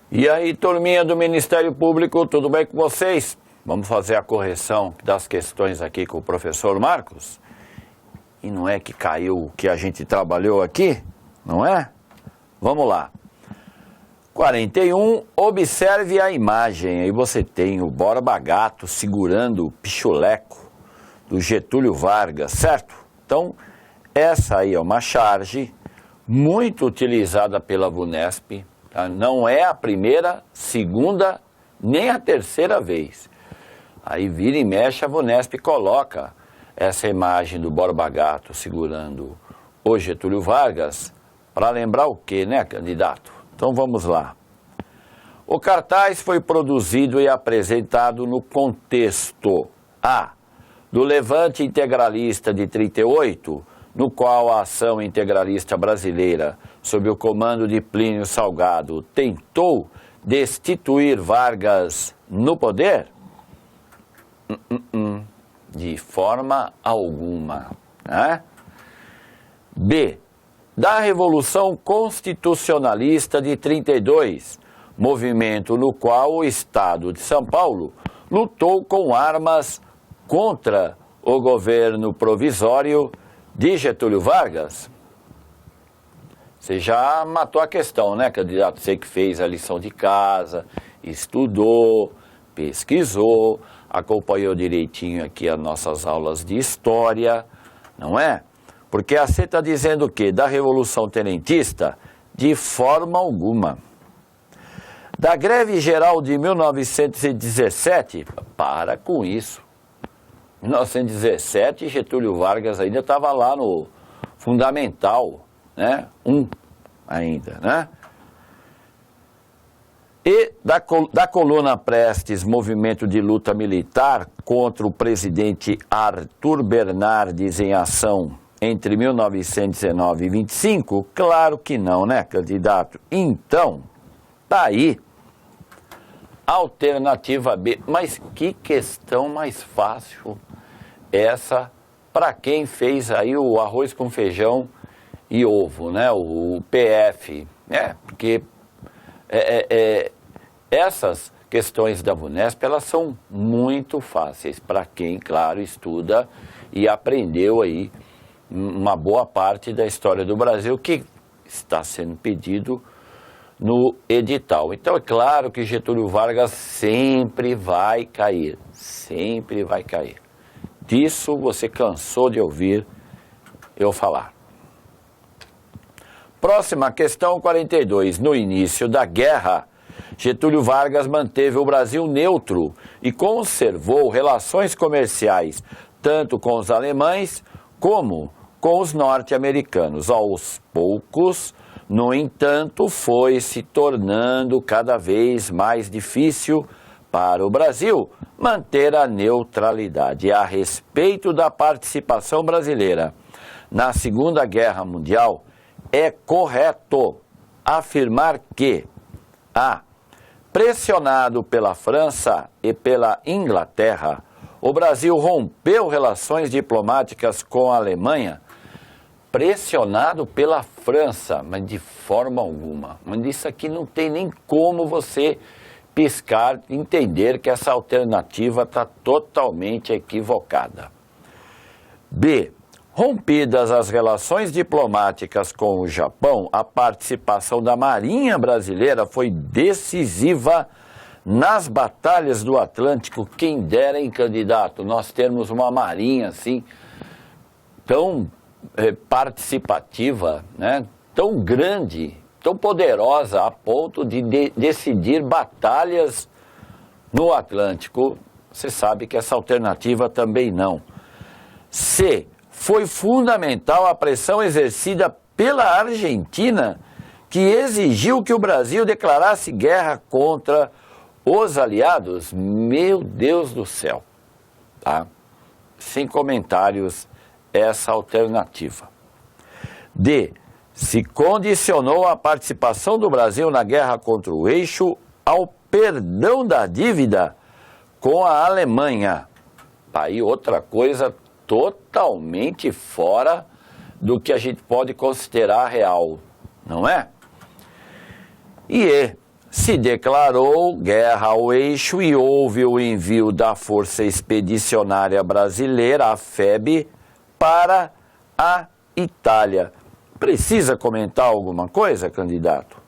E aí, turminha do Ministério Público, tudo bem com vocês? Vamos fazer a correção das questões aqui com o professor Marcos. E não é que caiu o que a gente trabalhou aqui, não é? Vamos lá. 41, observe a imagem. Aí você tem o Borba Gato segurando o pichuleco do Getúlio Vargas, certo? Então, essa aí é uma charge muito utilizada pela VUNESP. Tá? Não é a primeira, segunda, nem a terceira vez. Aí vira e mexe, a VUNESP coloca essa imagem do Borba Gato segurando o Getúlio Vargas para lembrar o quê, né, candidato? Então vamos lá. O cartaz foi produzido e apresentado no contexto A. do Levante Integralista de 38, no qual a ação integralista brasileira, sob o comando de Plínio Salgado, tentou destituir Vargas no poder? De forma alguma. Né? B. da Revolução Constitucionalista de 32, movimento no qual o Estado de São Paulo lutou com armas contra o governo provisório de Getúlio Vargas. Você já matou a questão, né, candidato? Você que fez a lição de casa, estudou, pesquisou, acompanhou direitinho aqui as nossas aulas de história, não é? Porque você está dizendo o quê? Da Revolução Tenentista? De forma alguma. Da greve geral de 1917? Para com isso. 1917, Getúlio Vargas ainda estava lá no Fundamental, né? Ainda, né? E da coluna Prestes, movimento de luta militar contra o presidente Arthur Bernardes em ação entre 1919 e 25? Claro que não, né, candidato? Então, tá aí. Alternativa B. Mas que questão mais fácil essa para quem fez aí o arroz com feijão e ovo, né? O PF. Porque essas questões da VUNESP, elas são muito fáceis para quem, claro, estuda e aprendeu aí uma boa parte da história do Brasil que está sendo pedido no edital. Então é claro que Getúlio Vargas sempre vai cair, sempre vai cair. Disso você cansou de ouvir eu falar. Próxima questão 42. No início da guerra, Getúlio Vargas manteve o Brasil neutro e conservou relações comerciais tanto com os alemães como com os norte-americanos. Aos poucos, no entanto, foi se tornando cada vez mais difícil para o Brasil manter a neutralidade. A respeito da participação brasileira na Segunda Guerra Mundial, é correto afirmar que A. pressionado pela França e pela Inglaterra, o Brasil rompeu relações diplomáticas com a Alemanha. Pressionado pela França, mas de forma alguma. Mas isso aqui não tem nem como você piscar, entender que essa alternativa está totalmente equivocada. B. Rompidas as relações diplomáticas com o Japão, a participação da Marinha Brasileira foi decisiva nas batalhas do Atlântico. Quem dera, hein, candidato, nós termos uma marinha assim, tão participativa, né? Tão grande, tão poderosa a ponto de decidir batalhas no Atlântico. Você sabe que essa alternativa também não. C. Foi fundamental a pressão exercida pela Argentina, que exigiu que o Brasil declarasse guerra contra os aliados. Meu Deus do céu, tá? Sem comentários essa alternativa. D. Se condicionou a participação do Brasil na guerra contra o eixo ao perdão da dívida com a Alemanha. Aí outra coisa totalmente fora do que a gente pode considerar real, não é? E se declarou guerra ao eixo e houve o envio da Força Expedicionária Brasileira, a FEB, para a Itália. Precisa comentar alguma coisa, candidato?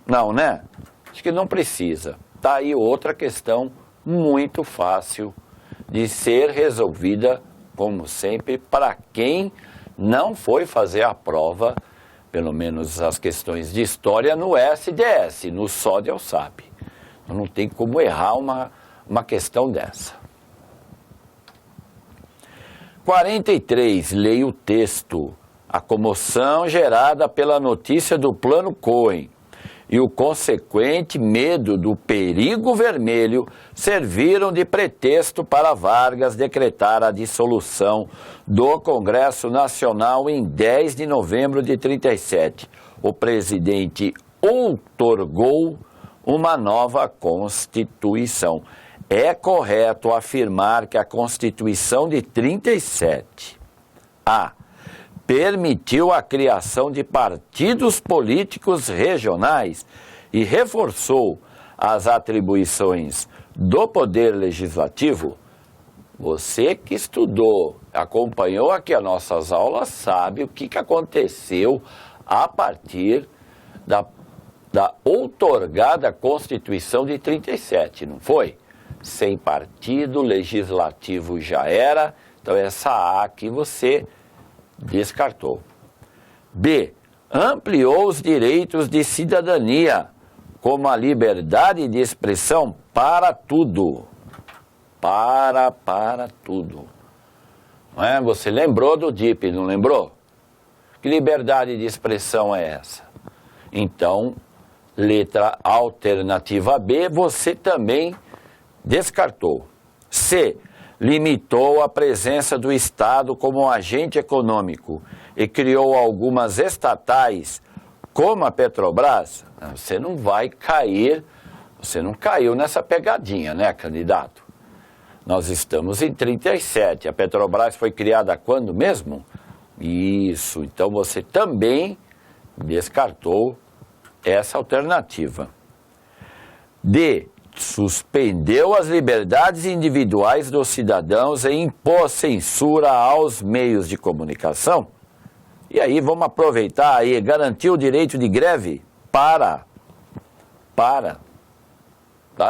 Não, né? Acho que não precisa. Tá aí outra questão muito fácil de ser resolvida, como sempre, para quem não foi fazer a prova, pelo menos as questões de história, no SDS, no SOD ou SAP. Não tem como errar uma questão dessa. 43, leia o texto. A comoção gerada pela notícia do Plano Cohen e o consequente medo do perigo vermelho serviram de pretexto para Vargas decretar a dissolução do Congresso Nacional em 10 de novembro de 1937. O presidente outorgou uma nova Constituição. É correto afirmar que a Constituição de 1937 permitiu a criação de partidos políticos regionais e reforçou as atribuições do Poder Legislativo. Você que estudou, acompanhou aqui as nossas aulas, sabe o que aconteceu a partir da outorgada Constituição de 1937, não foi? Sem partido legislativo já era, então essa A aqui você descartou. B. Ampliou os direitos de cidadania, como a liberdade de expressão para tudo. Para tudo. Não é? Você lembrou do DIP, não lembrou? Que liberdade de expressão é essa? Então, letra alternativa B, você também descartou. C. Limitou a presença do Estado como agente econômico e criou algumas estatais, como a Petrobras. Você não vai cair, você não caiu nessa pegadinha, né, candidato? Nós estamos em 1937, a Petrobras foi criada quando mesmo? Isso, então você também descartou essa alternativa. D. Suspendeu as liberdades individuais dos cidadãos e impôs censura aos meios de comunicação. E aí vamos aproveitar aí, garantiu o direito de greve? Tá?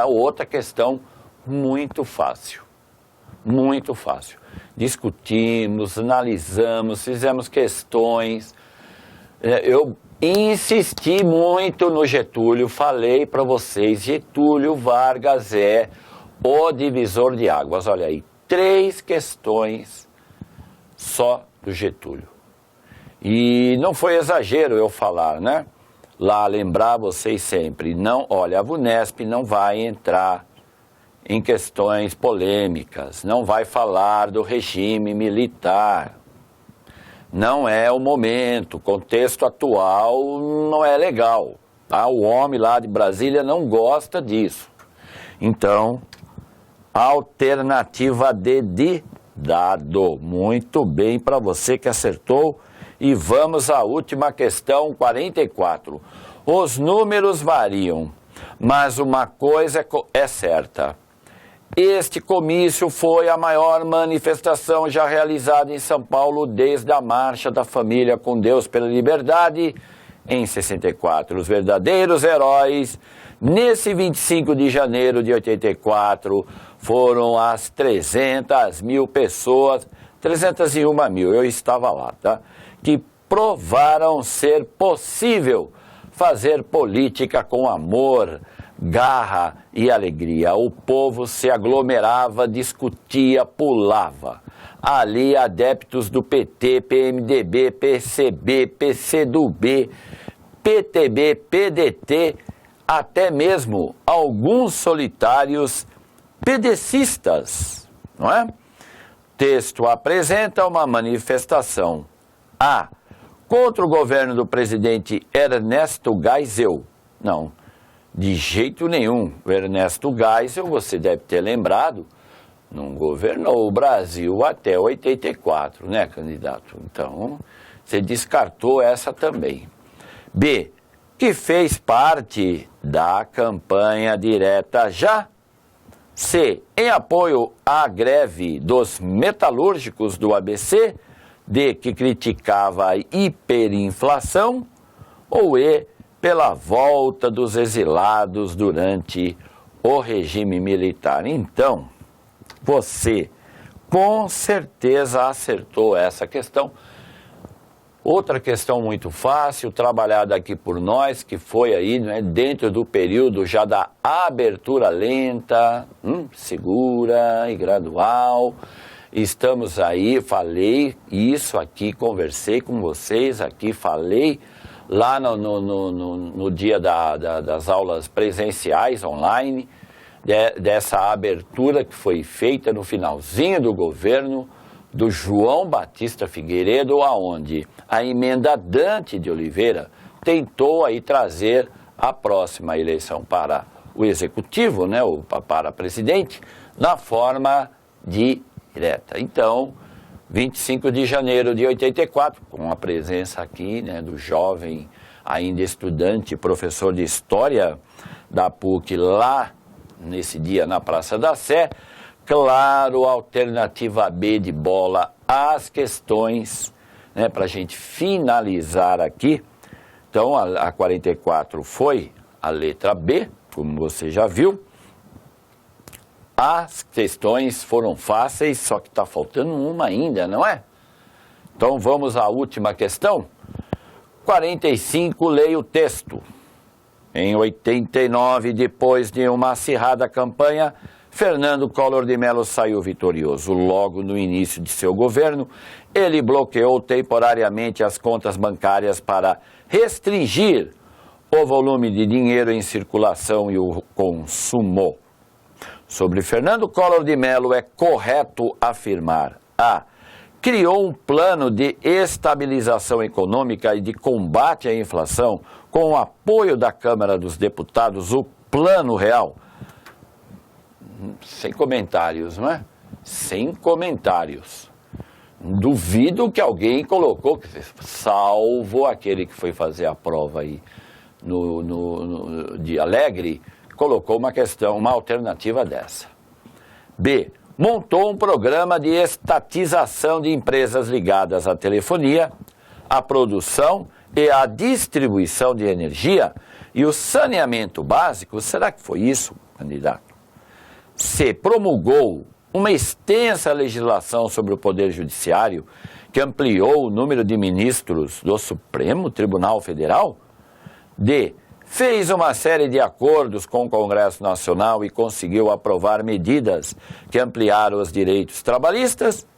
Outra questão muito fácil. Muito fácil. Discutimos, analisamos, fizemos questões. Eu insisti muito no Getúlio, falei para vocês, Getúlio Vargas é o divisor de águas. Olha aí, 3 questões só do Getúlio. E não foi exagero eu falar, né? Lá lembrar vocês sempre, não, olha, a VUNESP não vai entrar em questões polêmicas, não vai falar do regime militar. Não é o momento, o contexto atual não é legal. Tá? O homem lá de Brasília não gosta disso. Então, alternativa D de dado. Muito bem para você que acertou. E vamos à última questão, 44. Os números variam, mas uma coisa é certa. Este comício foi a maior manifestação já realizada em São Paulo desde a Marcha da Família com Deus pela Liberdade, em 64. Os verdadeiros heróis, nesse 25 de janeiro de 84, foram as 300 mil pessoas, 301 mil, eu estava lá, tá? Que provaram ser possível fazer política com amor, garra e alegria. O povo se aglomerava, discutia, pulava. Ali adeptos do PT, PMDB, PCB, PCdoB, PTB, PDT, até mesmo alguns solitários pedecistas, não é? Texto apresenta uma manifestação A. Contra o governo do presidente Ernesto Geisel. Não, de jeito nenhum. O Ernesto Geisel, você deve ter lembrado, não governou o Brasil até 84, né, candidato? Então, você descartou essa também. B. que fez parte da campanha direta já. C, em apoio à greve dos metalúrgicos do ABC. D, que criticava a hiperinflação. Ou E, pela volta dos exilados durante o regime militar. Então, você com certeza acertou essa questão. Outra questão muito fácil, trabalhada aqui por nós, que foi aí, né, dentro do período já da abertura lenta, segura e gradual. Estamos aí, falei isso aqui, conversei com vocês aqui, falei lá no dia das aulas presenciais online, dessa abertura que foi feita no finalzinho do governo do João Batista Figueiredo, aonde a emenda Dante de Oliveira tentou aí trazer a próxima eleição para o executivo, né, ou para presidente, na forma direta. Então, 25 de janeiro de 84, com a presença aqui, né, do jovem, ainda estudante, professor de História da PUC, lá nesse dia na Praça da Sé, claro, alternativa B de bola, as questões, né, para a gente finalizar aqui. Então, a 44 foi a letra B, como você já viu. As questões foram fáceis, só que está faltando uma ainda, não é? Então, vamos à última questão. 45, leia o texto. Em 89, depois de uma acirrada campanha, Fernando Collor de Mello saiu vitorioso. Logo no início de seu governo, ele bloqueou temporariamente as contas bancárias para restringir o volume de dinheiro em circulação e o consumo. Sobre Fernando Collor de Mello, é correto afirmar: A. Criou um plano de estabilização econômica e de combate à inflação com o apoio da Câmara dos Deputados, o Plano Real. Sem comentários, não é? Sem comentários. Duvido que alguém colocou, salvo aquele que foi fazer a prova aí de Alegre, colocou uma questão, uma alternativa dessa. B. Montou um programa de estatização de empresas ligadas à telefonia, à produção e à distribuição de energia e o saneamento básico. Será que foi isso, candidato? C. Promulgou uma extensa legislação sobre o Poder Judiciário que ampliou o número de ministros do Supremo Tribunal Federal. D. Fez uma série de acordos com o Congresso Nacional e conseguiu aprovar medidas que ampliaram os direitos trabalhistas.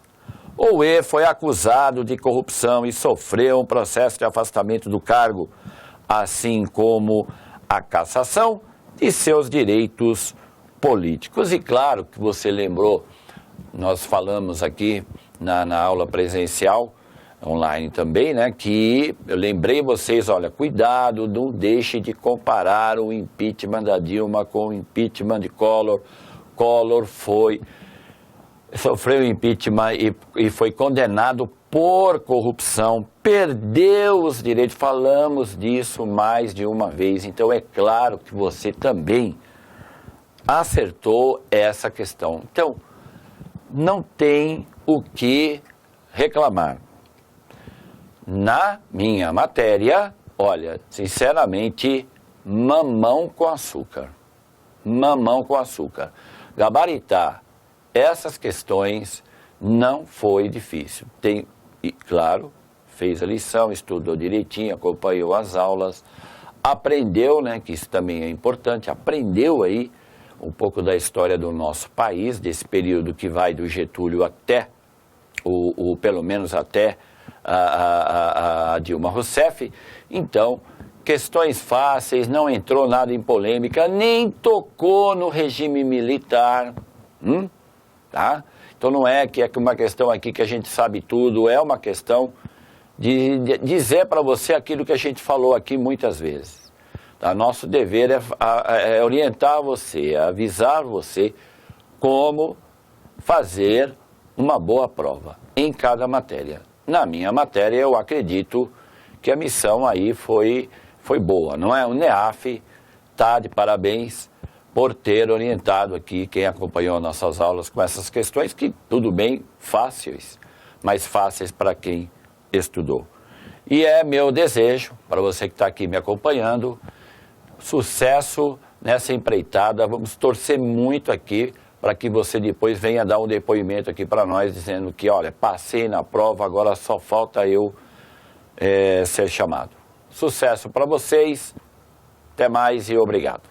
Ou E. Foi acusado de corrupção e sofreu um processo de afastamento do cargo, assim como a cassação de seus direitos políticos. E claro que você lembrou, nós falamos aqui na aula presencial, online também, né, que eu lembrei vocês, olha, cuidado, não deixe de comparar o impeachment da Dilma com o impeachment de Collor. Collor sofreu impeachment e foi condenado por corrupção, perdeu os direitos, falamos disso mais de uma vez, então é claro que você também acertou essa questão. Então, não tem o que reclamar. Na minha matéria, olha, sinceramente, mamão com açúcar. Mamão com açúcar. Gabaritar essas questões não foi difícil. E, claro, fez a lição, estudou direitinho, acompanhou as aulas, aprendeu, né, que isso também é importante, aprendeu aí um pouco da história do nosso país, desse período que vai do Getúlio até, pelo menos até a Dilma Rousseff. Então, questões fáceis, não entrou nada em polêmica, nem tocou no regime militar, tá? Então não é que é uma questão aqui que a gente sabe tudo, é uma questão de dizer para você aquilo que a gente falou aqui muitas vezes. Tá? Nosso dever é orientar você, é avisar você como fazer uma boa prova em cada matéria. Na minha matéria, eu acredito que a missão aí foi foi boa, não é? O NEAF está de parabéns por ter orientado aqui quem acompanhou nossas aulas com essas questões que, tudo bem, fáceis, mas fáceis para quem estudou. E é meu desejo, para você que está aqui me acompanhando, sucesso nessa empreitada. Vamos torcer muito aqui para que você depois venha dar um depoimento aqui para nós, dizendo que, olha, passei na prova, agora só falta eu ser chamado. Sucesso para vocês, até mais e obrigado.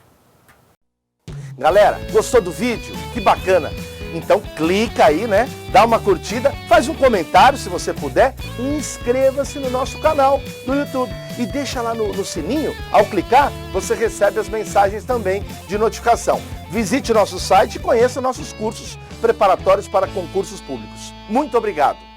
Galera, gostou do vídeo? Que bacana! Então clica aí, né? Dá uma curtida, faz um comentário se você puder e inscreva-se no nosso canal no YouTube. E deixa lá no sininho, ao clicar você recebe as mensagens também de notificação. Visite nosso site e conheça nossos cursos preparatórios para concursos públicos. Muito obrigado!